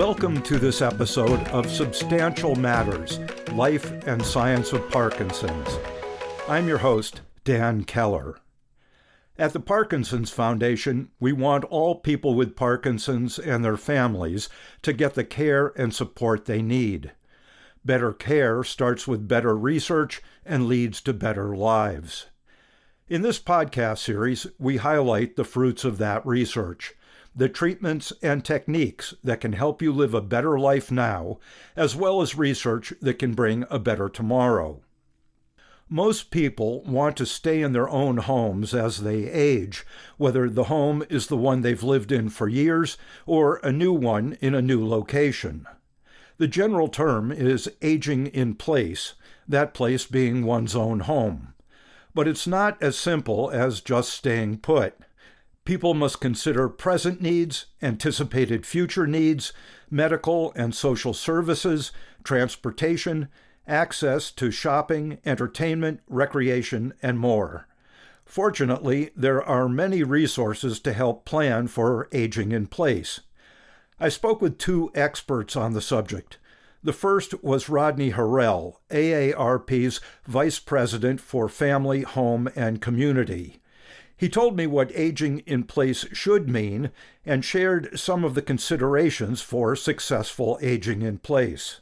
Welcome to this episode of Substantial Matters, Life and Science of Parkinson's. I'm your host, Dan Keller. At the Parkinson's Foundation, we want all people with Parkinson's and their families to get the care and support they need. Better care starts with better research and leads to better lives. In this podcast series, we highlight the fruits of that research, the treatments and techniques that can help you live a better life now, as well as research that can bring a better tomorrow. Most people want to stay in their own homes as they age, whether the home is the one they've lived in for years or a new one in a new location. The general term is aging in place, that place being one's own home. But it's not as simple as just staying put. People must consider present needs, anticipated future needs, medical and social services, transportation, access to shopping, entertainment, recreation, and more. Fortunately, there are many resources to help plan for aging in place. I spoke with two experts on the subject. The first was Rodney Harrell, AARP's Vice President for Family, Home, and Community. He told me what aging in place should mean and shared some of the considerations for successful aging in place.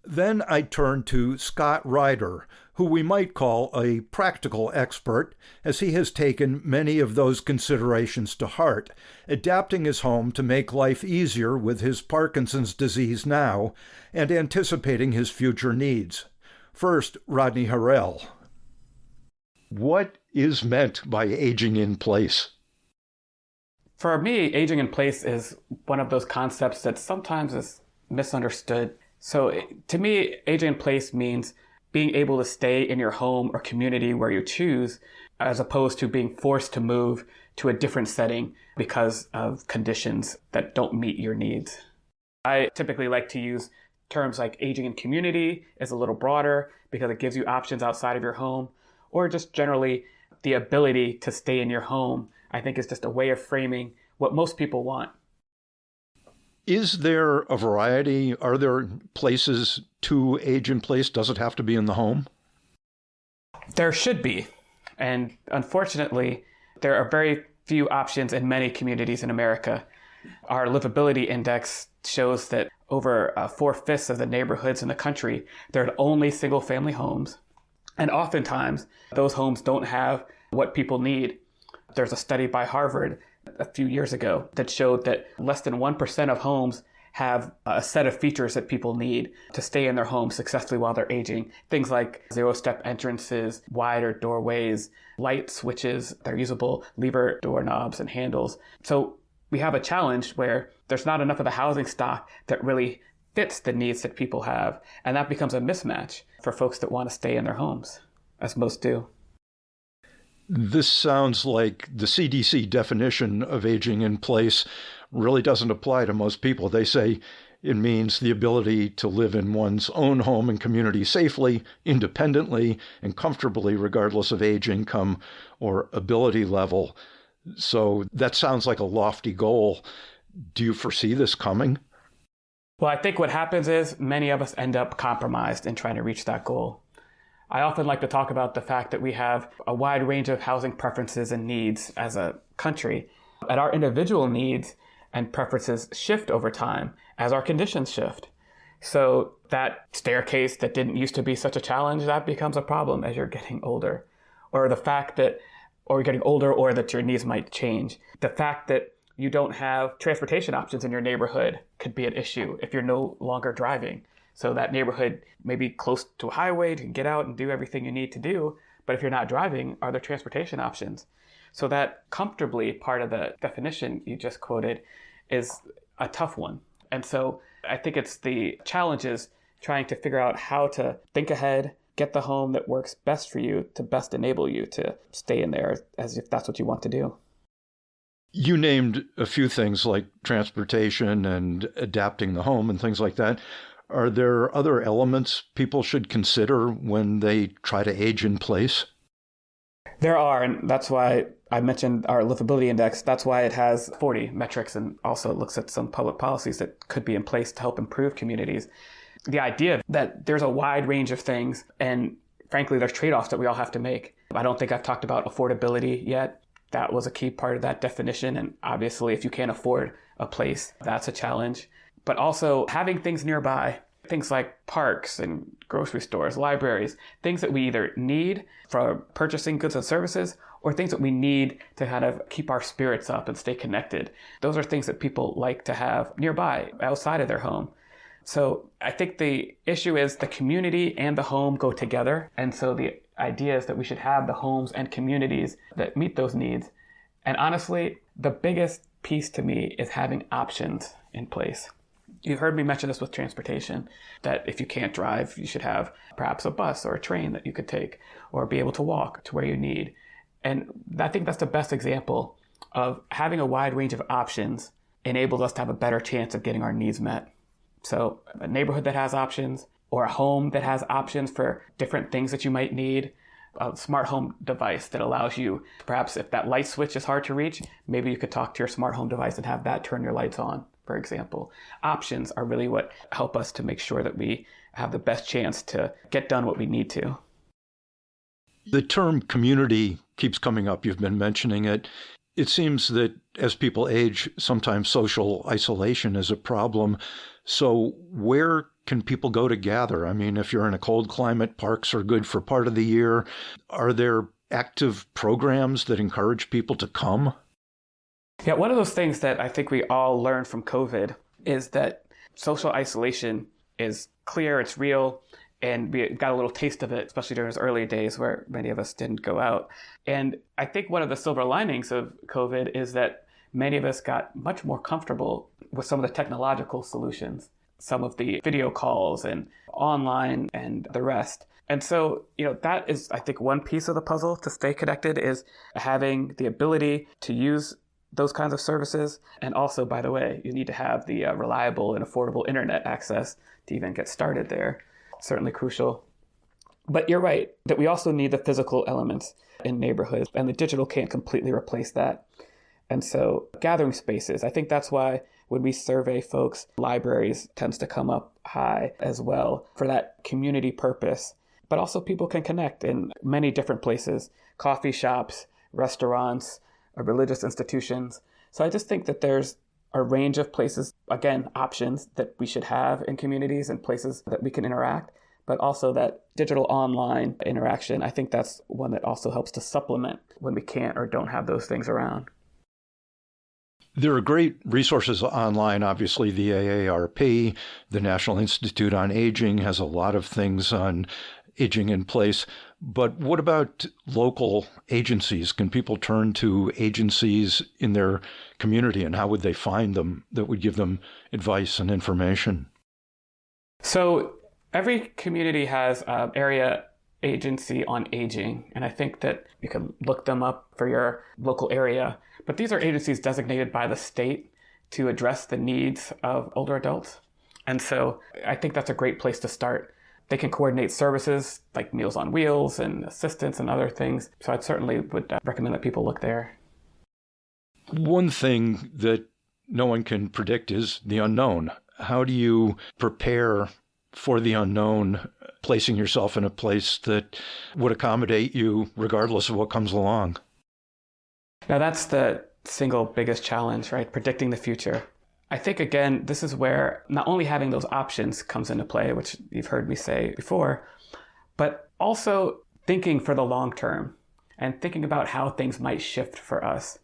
Then I turned to Scott Ryder, who we might call a practical expert, as he has taken many of those considerations to heart, adapting his home to make life easier with his Parkinson's disease now and anticipating his future needs. First, Rodney Harrell. What is meant by aging in place? For me, aging in place is one of those concepts that sometimes is misunderstood. So to me, aging in place means being able to stay in your home or community where you choose, as opposed to being forced to move to a different setting because of conditions that don't meet your needs. I typically like to use terms like aging in community is a little broader because it gives you options outside of your home, or just generally the ability to stay in your home, I think is just a way of framing what most people want. Is there a variety? Are there places to age in place? Does it have to be in the home? There should be. And unfortunately, there are very few options in many communities in America. Our livability index shows that over 4/5 of the neighborhoods in the country, there are only single-family homes. And oftentimes, those homes don't have what people need. There's a study by Harvard a few years ago that showed that less than 1% of homes have a set of features that people need to stay in their home successfully while they're aging. Things like zero-step entrances, wider doorways, light switches, they're usable lever doorknobs and handles. So we have a challenge where there's not enough of the housing stock that really fits the needs that people have. And that becomes a mismatch for folks that want to stay in their homes, as most do. This sounds like the CDC definition of aging in place really doesn't apply to most people. They say it means the ability to live in one's own home and community safely, independently, and comfortably, regardless of age, income, or ability level. So that sounds like a lofty goal. Do you foresee this coming? Well, I think what happens is many of us end up compromised in trying to reach that goal. I often like to talk about the fact that we have a wide range of housing preferences and needs as a country, and our individual needs and preferences shift over time as our conditions shift. So that staircase that didn't used to be such a challenge, that becomes a problem as you're getting older. Or the fact that, or you're getting older, or that your needs might change. The fact that you don't have transportation options in your neighborhood could be an issue if you're no longer driving. So that neighborhood may be close to a highway, you can get out and do everything you need to do. But if you're not driving, are there transportation options? So that comfortably part of the definition you just quoted is a tough one. And so I think it's the challenges trying to figure out how to think ahead, get the home that works best for you to best enable you to stay in there as if that's what you want to do. You named a few things like transportation and adapting the home and things like that. Are there other elements people should consider when they try to age in place? There are, and that's why I mentioned our livability index. That's why it has 40 metrics and also looks at some public policies that could be in place to help improve communities. The idea that there's a wide range of things, and frankly, there's trade-offs that we all have to make. I don't think I've talked about affordability yet. That was a key part of that definition. And obviously, if you can't afford a place, that's a challenge. But also having things nearby, things like parks and grocery stores, libraries, things that we either need for purchasing goods and services or things that we need to kind of keep our spirits up and stay connected. Those are things that people like to have nearby, outside of their home. So I think the issue is the community and the home go together. And so the idea is that we should have the homes and communities that meet those needs. And honestly, the biggest piece to me is having options in place. You've heard me mention this with transportation, that if you can't drive, you should have perhaps a bus or a train that you could take or be able to walk to where you need. And I think that's the best example of having a wide range of options enables us to have a better chance of getting our needs met. So a neighborhood that has options, or a home that has options for different things that you might need, a smart home device that allows you, perhaps if that light switch is hard to reach, maybe you could talk to your smart home device and have that turn your lights on, for example. Options are really what help us to make sure that we have the best chance to get done what we need to. The term community keeps coming up. You've been mentioning it. It seems that as people age, sometimes social isolation is a problem. So where can people go to gather? I mean, if you're in a cold climate, parks are good for part of the year. Are there active programs that encourage people to come? Yeah, one of those things that I think we all learned from COVID is that social isolation is clear, it's real, and we got a little taste of it, especially during those early days where many of us didn't go out. And I think one of the silver linings of COVID is that many of us got much more comfortable with some of the technological solutions, some of the video calls and online and the rest. And so, that is, I think, one piece of the puzzle to stay connected is having the ability to use those kinds of services. And also, by the way, you need to have the reliable and affordable internet access to even get started there. Certainly crucial. But you're right that we also need the physical elements in neighborhoods, and the digital can't completely replace that. And so gathering spaces, I think that's why when we survey folks, libraries tends to come up high as well for that community purpose. But also people can connect in many different places, coffee shops, restaurants, religious institutions. So I just think that there's a range of places, again, options that we should have in communities and places that we can interact, but also that digital online interaction. I think that's one that also helps to supplement when we can't or don't have those things around. There are great resources online. Obviously, the AARP, the National Institute on Aging, has a lot of things on aging in place. But what about local agencies? Can people turn to agencies in their community, and how would they find them that would give them advice and information? So every community has an area agency on aging, and I think that you can look them up for your local area. But these are agencies designated by the state to address the needs of older adults. And so I think that's a great place to start. They can coordinate services like Meals on Wheels and assistance and other things. So I certainly would recommend that people look there. One thing that no one can predict is the unknown. How do you prepare for the unknown, placing yourself in a place that would accommodate you regardless of what comes along? Now that's the single biggest challenge, right? Predicting the future. I think, again, this is where not only having those options comes into play, which you've heard me say before, but also thinking for the long term and thinking about how things might shift for us.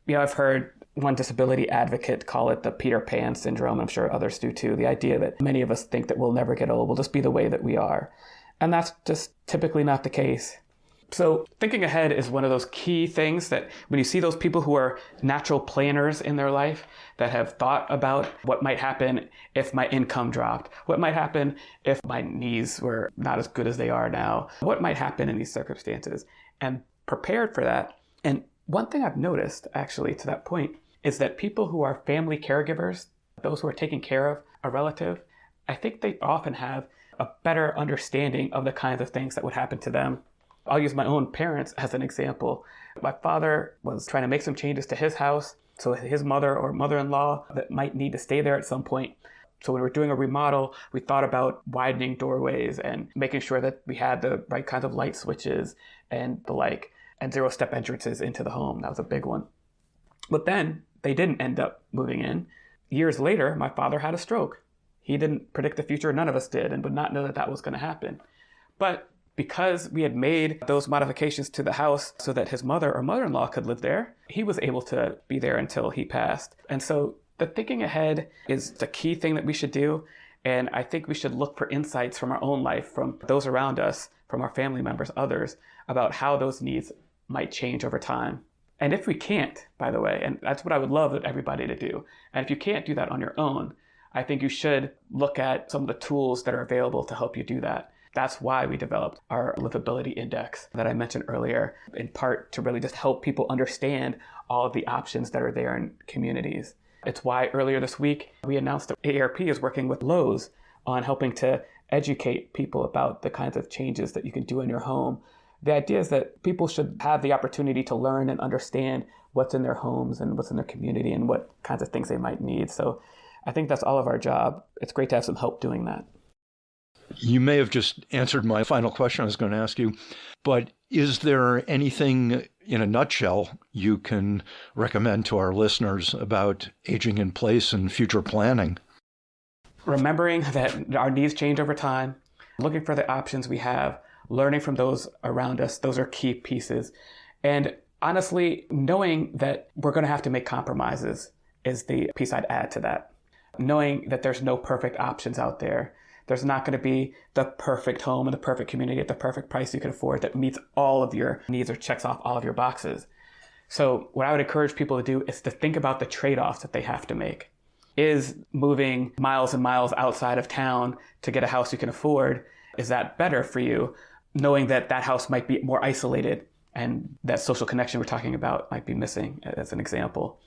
I've heard one disability advocate call it the Peter Pan syndrome. I'm sure others do too. The idea that many of us think that we'll never get old, we'll just be the way that we are. And that's just typically not the case. So thinking ahead is one of those key things that when you see those people who are natural planners in their life that have thought about what might happen if my income dropped, what might happen if my knees were not as good as they are now, what might happen in these circumstances, and prepared for that. And one thing I've noticed actually to that point is that people who are family caregivers, those who are taking care of a relative, I think they often have a better understanding of the kinds of things that would happen to them. I'll use my own parents as an example. My father was trying to make some changes to his house, so his mother or mother-in-law that might need to stay there at some point. So when we were doing a remodel, we thought about widening doorways and making sure that we had the right kinds of light switches and the like, and zero-step entrances into the home. That was a big one. But then they didn't end up moving in. Years later, my father had a stroke. He didn't predict the future, none of us did, and would not know that that was going to happen. But because we had made those modifications to the house so that his mother or mother-in-law could live there, he was able to be there until he passed. And so the thinking ahead is the key thing that we should do. And I think we should look for insights from our own life, from those around us, from our family members, others, about how those needs might change over time. And if we can't, by the way, and that's what I would love everybody to do, and if you can't do that on your own, I think you should look at some of the tools that are available to help you do that. That's why we developed our livability index that I mentioned earlier, in part to really just help people understand all of the options that are there in communities. It's why earlier this week, we announced that AARP is working with Lowe's on helping to educate people about the kinds of changes that you can do in your home. The idea is that people should have the opportunity to learn and understand what's in their homes and what's in their community and what kinds of things they might need. So I think that's all of our job. It's great to have some help doing that. You may have just answered my final question I was going to ask you, but is there anything in a nutshell you can recommend to our listeners about aging in place and future planning? Remembering that our needs change over time, looking for the options we have, learning from those around us, those are key pieces. And honestly, knowing that we're going to have to make compromises is the piece I'd add to that. Knowing that there's no perfect options out there. There's not going to be the perfect home and the perfect community at the perfect price you can afford that meets all of your needs or checks off all of your boxes. So what I would encourage people to do is to think about the trade-offs that they have to make. Is moving miles and miles outside of town to get a house you can afford, is that better for you? Knowing that that house might be more isolated and that social connection we're talking about might be missing, as an example.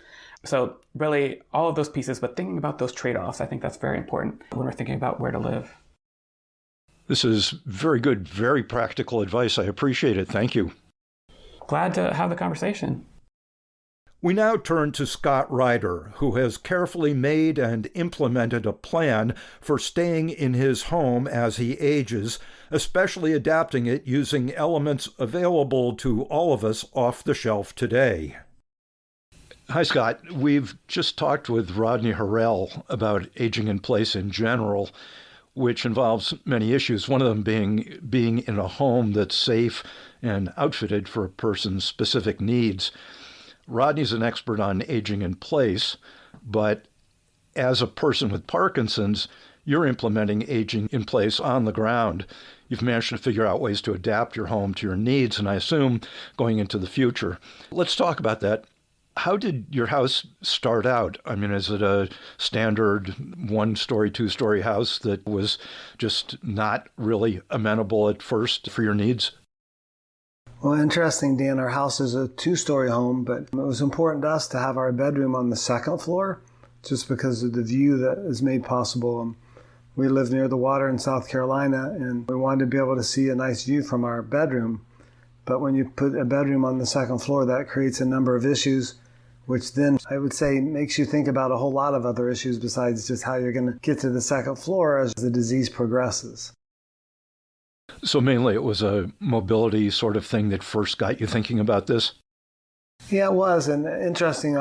So really all of those pieces, but thinking about those trade-offs, I think that's very important when we're thinking about where to live. This is very good, very practical advice. I appreciate it. Thank you. Glad to have the conversation. We now turn to Scott Ryder, who has carefully made and implemented a plan for staying in his home as he ages, especially adapting it using elements available to all of us off the shelf today. Hi, Scott. We've just talked with Rodney Harrell about aging in place in general, which involves many issues, one of them being in a home that's safe and outfitted for a person's specific needs. Rodney's an expert on aging in place, but as a person with Parkinson's, you're implementing aging in place on the ground. You've managed to figure out ways to adapt your home to your needs, and I assume going into the future. Let's talk about that. How did your house start out? I mean, is it a standard one-story, two-story house that was just not really amenable at first for your needs? Well, interesting, Dan. Our house is a two-story home, but it was important to us to have our bedroom on the second floor just because of the view that is made possible. We live near the water in South Carolina, and we wanted to be able to see a nice view from our bedroom. But when you put a bedroom on the second floor, that creates a number of issues, which then I would say makes you think about a whole lot of other issues besides just how you're going to get to the second floor as the disease progresses. So mainly it was a mobility sort of thing that first got you thinking about this? Yeah, it was. And interesting,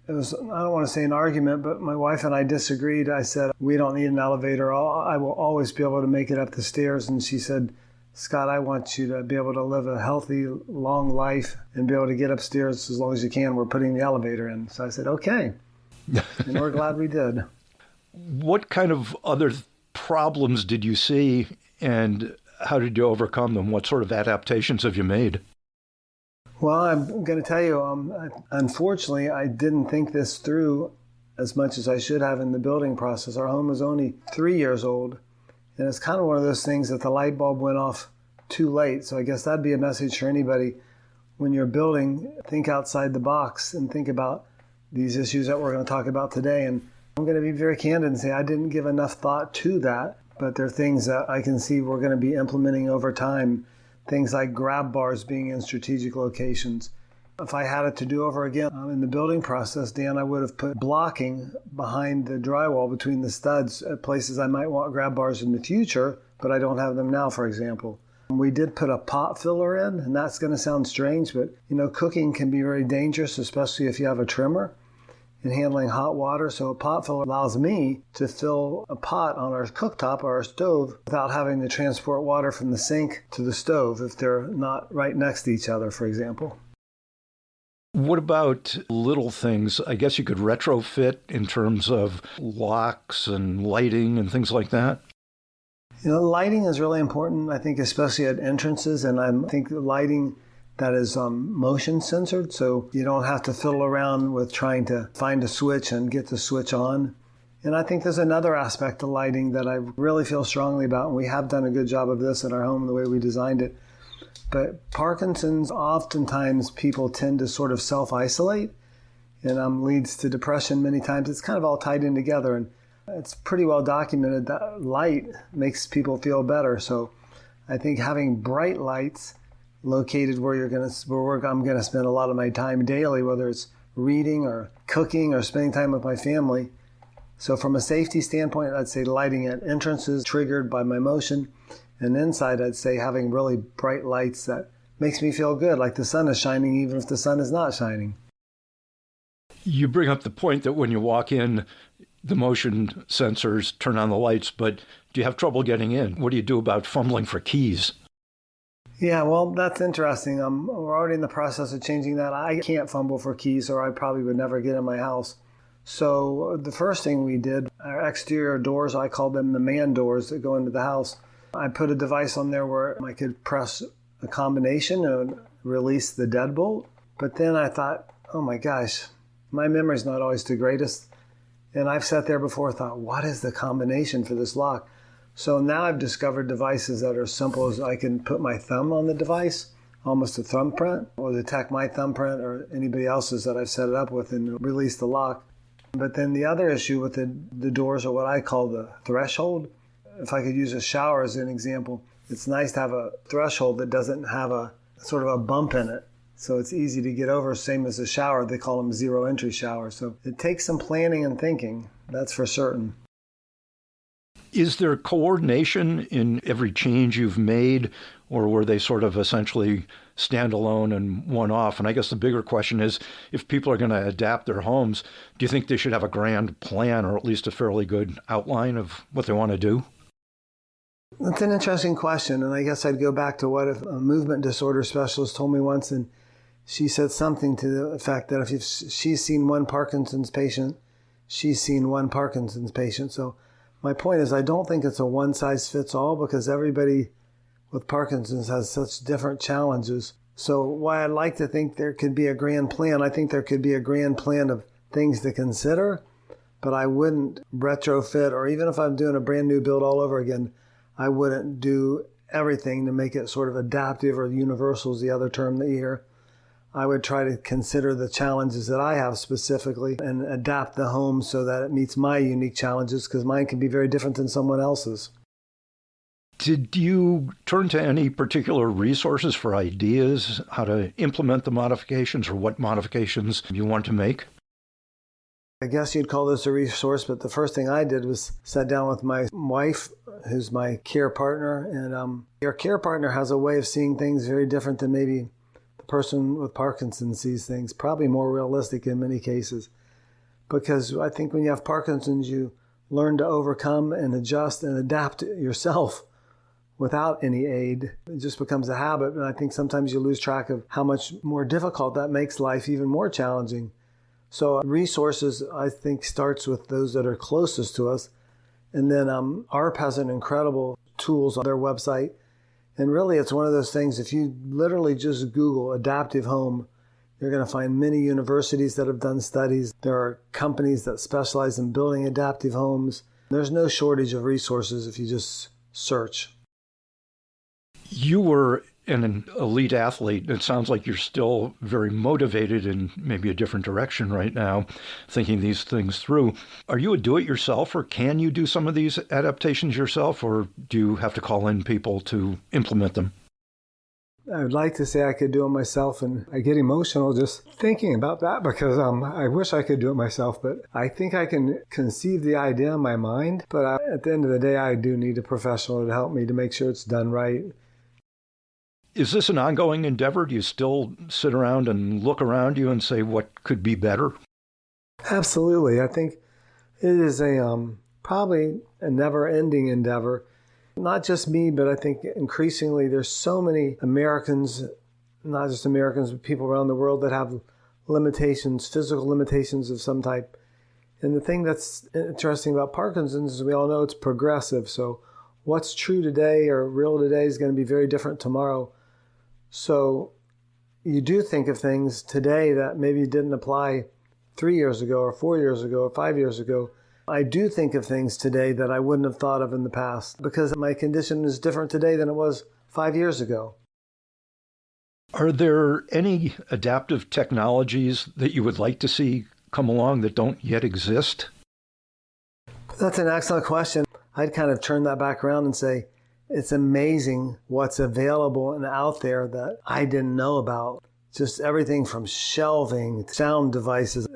it was, I don't want to say an argument, but my wife and I disagreed. I said, we don't need an elevator. I will always be able to make it up the stairs. And she said, Scott, I want you to be able to live a healthy, long life and be able to get upstairs as long as you can. We're putting the elevator in. So I said, okay. And we're glad we did. What kind of other problems did you see and how did you overcome them? What sort of adaptations have you made? Well, I'm going to tell you, unfortunately, I didn't think this through as much as I should have in the building process. Our home is only 3 years old, and it's kind of one of those things that the light bulb went off too late. So I guess that'd be a message for anybody. When you're building, think outside the box and think about these issues that we're going to talk about today. And I'm going to be very candid and say I didn't give enough thought to that, but there are things that I can see we're going to be implementing over time things like grab bars being in strategic locations. If I had it to do over again in the building process, Dan, I would have put blocking behind the drywall between the studs at places I might want grab bars in the future, but I don't have them now, for example. We did put a pot filler in, and that's going to sound strange, but cooking can be very dangerous, especially if you have a trimmer and handling hot water. So a pot filler allows me to fill a pot on our cooktop or our stove without having to transport water from the sink to the stove if they're not right next to each other, for example. What about little things? I guess you could retrofit in terms of locks and lighting and things like that. Lighting is really important, I think, especially at entrances. And I think lighting that is motion censored, so you don't have to fiddle around with trying to find a switch and get the switch on. And I think there's another aspect of lighting that I really feel strongly about, and we have done a good job of this in our home, the way we designed it. But Parkinson's, oftentimes people tend to sort of self-isolate, and leads to depression many times. It's kind of all tied in together, and it's pretty well documented that light makes people feel better. So I think having bright lights located where I'm going to spend a lot of my time daily, whether it's reading or cooking or spending time with my family. So from a safety standpoint, I'd say lighting at entrances triggered by my motion. And inside, I'd say having really bright lights that makes me feel good, like the sun is shining even if the sun is not shining. You bring up the point that when you walk in, the motion sensors turn on the lights, but do you have trouble getting in? What do you do about fumbling for keys? Yeah, well, that's interesting. We're already in the process of changing that. I can't fumble for keys, or I probably would never get in my house. So the first thing we did, our exterior doors, I call them the man doors that go into the house. I put a device on there where I could press a combination and release the deadbolt. But then I thought, oh my gosh, my memory's not always the greatest. And I've sat there before and thought, what is the combination for this lock? So now I've discovered devices that are simple as I can put my thumb on the device, almost a thumbprint, or detect my thumbprint or anybody else's that I've set it up with and release the lock. But then the other issue with the doors are what I call the threshold. If I could use a shower as an example, it's nice to have a threshold that doesn't have a sort of a bump in it. So it's easy to get over, same as a shower. They call them zero entry showers. So it takes some planning and thinking, that's for certain. Is there coordination in every change you've made, or were they sort of essentially standalone and one-off? And I guess the bigger question is, if people are going to adapt their homes, do you think they should have a grand plan or at least a fairly good outline of what they want to do? That's an interesting question, and I guess I'd go back to what a movement disorder specialist told me once, and she said something to the effect that if she's seen one Parkinson's patient, she's seen one Parkinson's patient. So my point is, I don't think it's a one-size-fits-all, because everybody with Parkinson's has such different challenges. So while I'd like to think there could be a grand plan, I think there could be a grand plan of things to consider, but I wouldn't retrofit, or even if I'm doing a brand new build all over again, I wouldn't do everything to make it sort of adaptive, or universal is the other term that you hear. I would try to consider the challenges that I have specifically and adapt the home so that it meets my unique challenges, because mine can be very different than someone else's. Did you turn to any particular resources for ideas, how to implement the modifications or what modifications you want to make? I guess you'd call this a resource, but the first thing I did was sit down with my wife, who's my care partner, and your care partner has a way of seeing things very different than maybe the person with Parkinson's sees things, probably more realistic in many cases. Because I think when you have Parkinson's, you learn to overcome and adjust and adapt yourself without any aid. It just becomes a habit, and I think sometimes you lose track of how much more difficult that makes life even more challenging. So resources, I think, starts with those that are closest to us. And then ARP has an incredible tools on their website. And really, it's one of those things, if you literally just Google adaptive home, you're going to find many universities that have done studies. There are companies that specialize in building adaptive homes. There's no shortage of resources if you just search. You were an elite athlete. It sounds like you're still very motivated in maybe a different direction right now, thinking these things through. Are you a do-it-yourself, or can you do some of these adaptations yourself, or do you have to call in people to implement them? I would like to say I could do it myself, and I get emotional just thinking about that because I wish I could do it myself, but I think I can conceive the idea in my mind, but at the end of the day, I do need a professional to help me to make sure it's done right. Is this an ongoing endeavor? Do you still sit around and look around you and say what could be better? Absolutely. I think it is probably a never-ending endeavor. Not just me, but I think increasingly there's so many Americans, not just Americans, but people around the world that have limitations, physical limitations of some type. And the thing that's interesting about Parkinson's is we all know it's progressive. So what's true today or real today is going to be very different tomorrow. So you do think of things today that maybe didn't apply 3 years ago or 4 years ago or 5 years ago. I do think of things today that I wouldn't have thought of in the past because my condition is different today than it was 5 years ago. Are there any adaptive technologies that you would like to see come along that don't yet exist? That's an excellent question. I'd kind of turn that back around and say, it's amazing what's available and out there that I didn't know about. Just everything from shelving, sound devices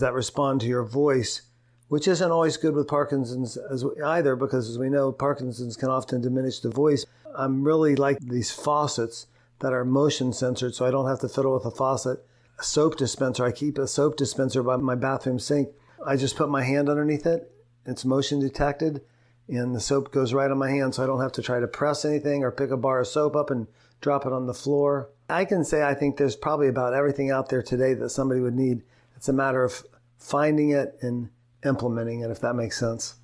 that respond to your voice, which isn't always good with Parkinson's either, because as we know, Parkinson's can often diminish the voice. I'm really like these faucets that are motion censored, so I don't have to fiddle with a faucet. A soap dispenser, I keep a soap dispenser by my bathroom sink. I just put my hand underneath it, it's motion detected, and the soap goes right on my hand, so I don't have to try to press anything or pick a bar of soap up and drop it on the floor. I can say I think there's probably about everything out there today that somebody would need. It's a matter of finding it and implementing it, if that makes sense.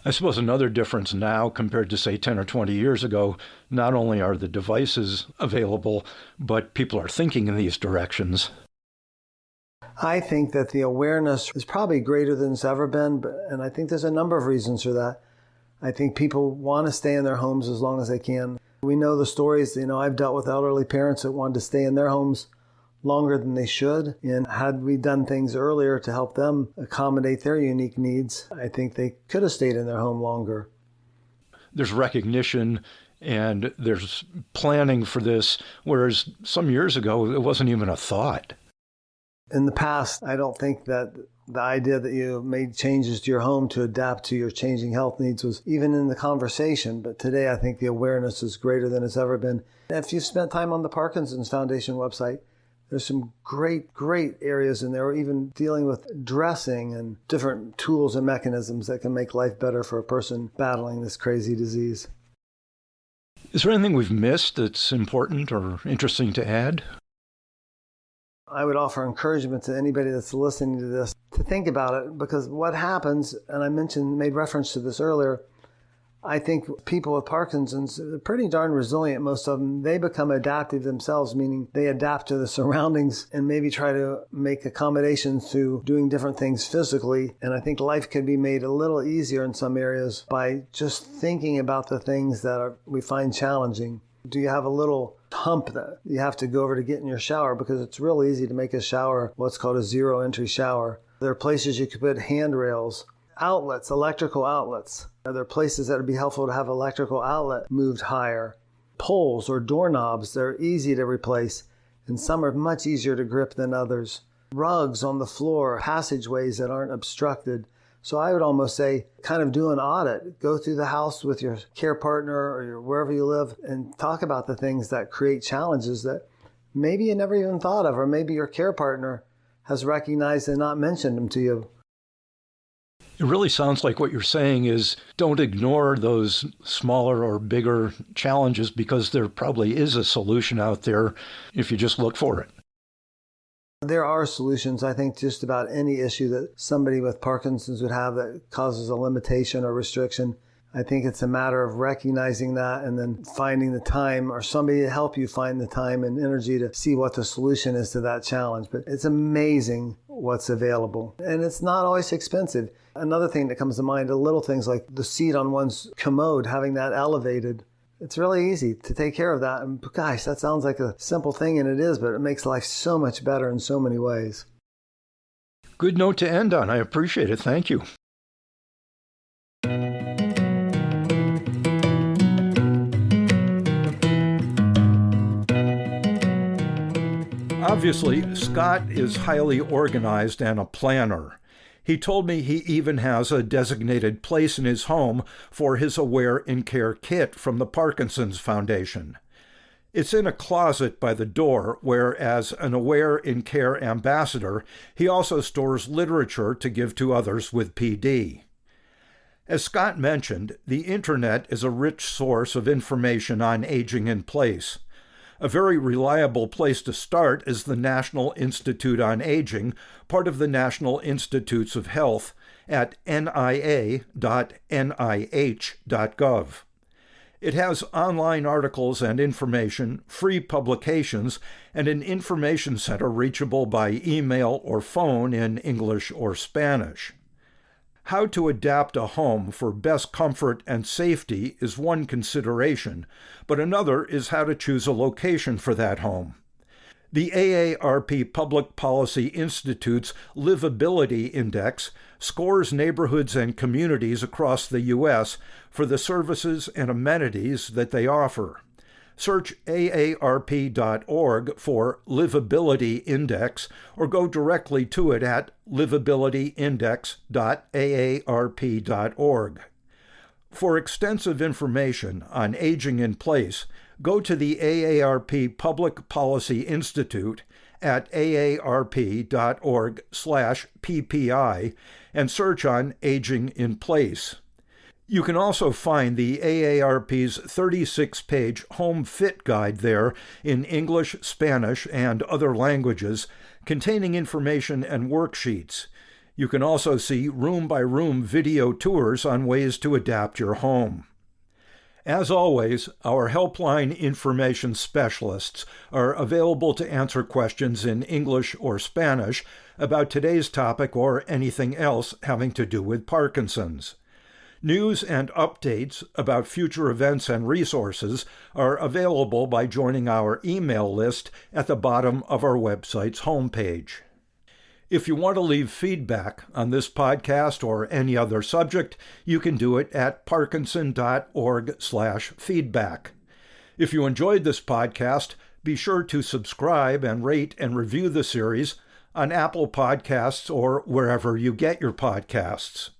I suppose another difference now compared to, say, 10 or 20 years ago, not only are the devices available, but people are thinking in these directions. I think that the awareness is probably greater than it's ever been, and I think there's a number of reasons for that. I think people want to stay in their homes as long as they can. We know the stories, I've dealt with elderly parents that wanted to stay in their homes longer than they should. And had we done things earlier to help them accommodate their unique needs, I think they could have stayed in their home longer. There's recognition and there's planning for this, whereas some years ago, it wasn't even a thought. In the past, I don't think that the idea that you made changes to your home to adapt to your changing health needs was even in the conversation. But today, I think the awareness is greater than it's ever been. If you've spent time on the Parkinson's Foundation website, there's some great areas in there, even dealing with dressing and different tools and mechanisms that can make life better for a person battling this crazy disease. Is there anything we've missed that's important or interesting to add? I would offer encouragement to anybody that's listening to this to think about it, because what happens, and I made reference to this earlier, I think people with Parkinson's are pretty darn resilient, most of them. They become adaptive themselves, meaning they adapt to the surroundings and maybe try to make accommodations to doing different things physically. And I think life can be made a little easier in some areas by just thinking about the things that we find challenging. Do you have a little hump that you have to go over to get in your shower? Because it's real easy to make a shower what's called a zero-entry shower. There are places you could put handrails, outlets, electrical outlets. Are there places that would be helpful to have electrical outlet moved higher? Poles or doorknobs, they're easy to replace, and some are much easier to grip than others. Rugs on the floor, passageways that aren't obstructed. So I would almost say, kind of do an audit. Go through the house with your care partner or wherever you live and talk about the things that create challenges that maybe you never even thought of, or maybe your care partner has recognized and not mentioned them to you. It really sounds like what you're saying is don't ignore those smaller or bigger challenges, because there probably is a solution out there if you just look for it. There are solutions, I think, just about any issue that somebody with Parkinson's would have that causes a limitation or restriction. I think it's a matter of recognizing that and then finding the time or somebody to help you find the time and energy to see what the solution is to that challenge. But it's amazing what's available. And it's not always expensive. Another thing that comes to mind are little things like the seat on one's commode, having that elevated. It's really easy to take care of that. And gosh, that sounds like a simple thing, and it is, but it makes life so much better in so many ways. Good note to end on. I appreciate it. Thank you. Obviously, Scott is highly organized and a planner. He told me he even has a designated place in his home for his Aware in Care kit from the Parkinson's Foundation. It's in a closet by the door where, as an Aware in Care ambassador, he also stores literature to give to others with PD. As Scott mentioned, the Internet is a rich source of information on aging in place. A very reliable place to start is the National Institute on Aging, part of the National Institutes of Health, at nia.nih.gov. It has online articles and information, free publications, and an information center reachable by email or phone in English or Spanish. How to adapt a home for best comfort and safety is one consideration, but another is how to choose a location for that home. The AARP Public Policy Institute's Livability Index scores neighborhoods and communities across the U.S. for the services and amenities that they offer. Search aarp.org for Livability Index or go directly to it at livabilityindex.aarp.org. For extensive information on aging in place, go to the AARP Public Policy Institute at aarp.org/PPI and search on Aging in Place. You can also find the AARP's 36-page Home Fit Guide there in English, Spanish, and other languages, containing information and worksheets. You can also see room-by-room video tours on ways to adapt your home. As always, our helpline information specialists are available to answer questions in English or Spanish about today's topic or anything else having to do with Parkinson's. News and updates about future events and resources are available by joining our email list at the bottom of our website's homepage. If you want to leave feedback on this podcast or any other subject, you can do it at parkinson.org/feedback. If you enjoyed this podcast, be sure to subscribe and rate and review the series on Apple Podcasts or wherever you get your podcasts.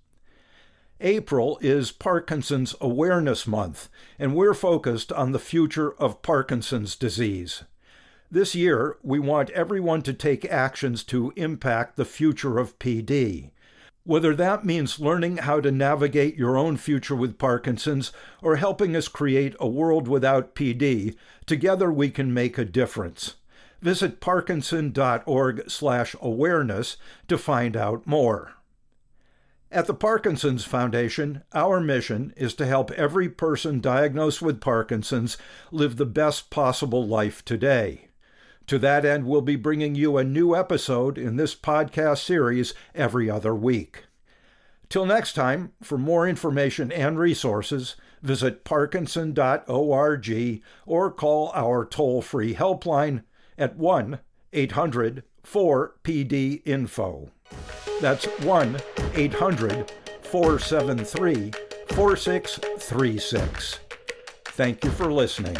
April is Parkinson's Awareness Month, and we're focused on the future of Parkinson's disease. This year, we want everyone to take actions to impact the future of PD. Whether that means learning how to navigate your own future with Parkinson's or helping us create a world without PD, together we can make a difference. Visit parkinson.org/awareness to find out more. At the Parkinson's Foundation, our mission is to help every person diagnosed with Parkinson's live the best possible life today. To that end, we'll be bringing you a new episode in this podcast series every other week. Till next time, for more information and resources, visit parkinson.org or call our toll-free helpline at 1-800-4PD-INFO. That's 1-800-473-4636. Thank you for listening.